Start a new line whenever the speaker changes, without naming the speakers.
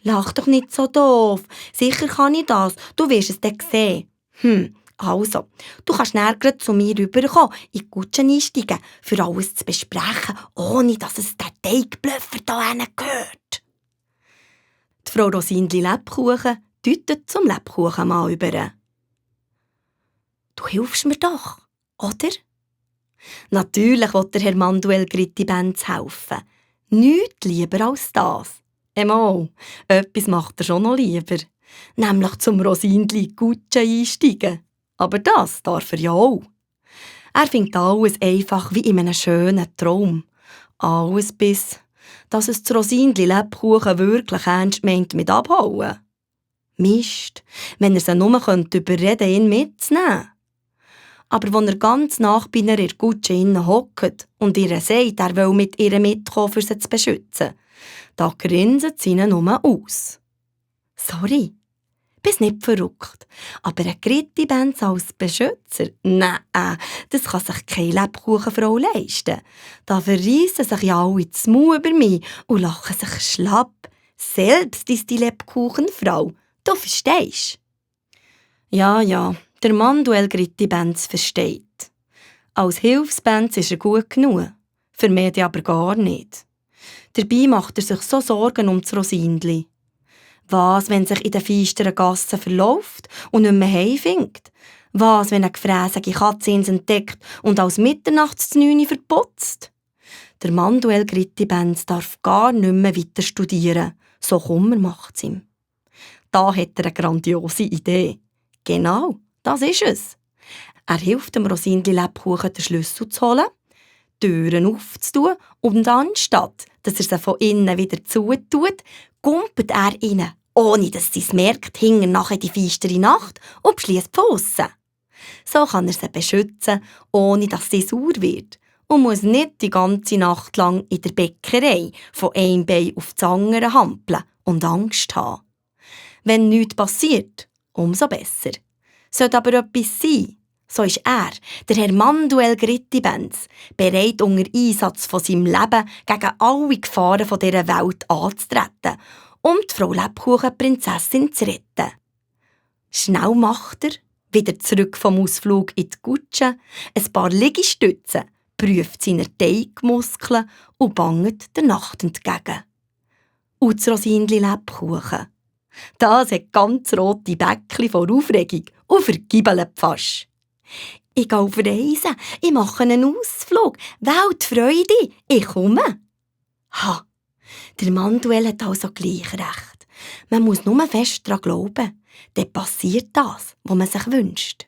Lach doch nicht so doof. Sicher kann ich das. Du wirst es dann sehen. Also, du kannst näher gleich zu mir rüberkommen, in die Kutsche einsteigen, für alles zu besprechen, ohne dass es der Teigblöffer da gehört. Die Frau Rosindli Lebkuchen deutet zum Lebkuchenmann über. Du hilfst mir doch, oder? Natürlich will der Herr Manuel Gritti-Benz helfen. Nichts lieber als das. Mal, etwas macht er schon noch lieber. Nämlich zum Rosindli Kutsche einsteigen. Aber das darf er ja auch. Er findet alles einfach wie in einem schönen Traum. Alles bis, dass es das Rosindli Lebkuchen wirklich ernst meint mit abhauen. Mist, wenn er sie nur überreden könnte, ihn mitzunehmen. Aber wenn er ganz nach bei ihr in der Kutsche hockt und ihr sagt, er will mit ihr mitkommen, um sie zu beschützen, da grinset sie ihn nur aus. Sorry, bist nicht verrückt, aber ein Gritti-Benz als Beschützer? Nein, das kann sich keine Lebkuchenfrau leisten. Da verreissen sich ja alle das Maul über mich und lachen sich schlapp. Selbst ist die Lebkuchenfrau, du verstehst? Ja, der Manuel Gritti-Benz versteht. Als Hilfsbenz ist er gut genug, für mich aber gar nicht. Dabei macht er sich so Sorgen um das Rosindli. Was, wenn sich in den feisteren Gassen verläuft und nicht mehr heimfindet? Was, wenn eine gefräßige Katze ihn entdeckt und als Mitternachtsznüni verputzt? Der Manuel Gritti-Benz darf gar nicht mehr weiter studieren. So Kummer macht's ihm. Da hat er eine grandiose Idee. Genau, das ist es. Er hilft dem Rosindli Lebkuchen, den Schlüssel zu holen, Türen aufzutun und anstatt, dass er sie von innen wieder zutut, gumpelt er rein, ohne dass sie es merkt, hinten nachher die feistere Nacht und beschliesst von aussen. So kann er sie beschützen, ohne dass sie sauer wird und muss nicht die ganze Nacht lang in der Bäckerei von einem Bein auf das andere hampeln und Angst haben. Wenn nichts passiert, umso besser. Sollte aber etwas sein, so ist er, der Herr Manuel Gritti-Benz, bereit, unter Einsatz von seinem Leben gegen alle Gefahren dieser Welt anzutreten, um die Frau Lebkuchen-Prinzessin zu retten. Schnell macht er, wieder zurück vom Ausflug in die Kutsche, ein paar Liegestützen, prüft seine Teigmuskeln und bangt der Nacht entgegen. Und das Rosindli Lebkuchen. Das hat ganz rote Bäckchen vor Aufregung und vergibbelt fast. Ich gehe auf Reisen, ich mache einen Ausflug. Weltfreude, ich komme. Ha, der Manuel hat also gleich recht. Man muss nur fest daran glauben, dann passiert das, was man sich wünscht.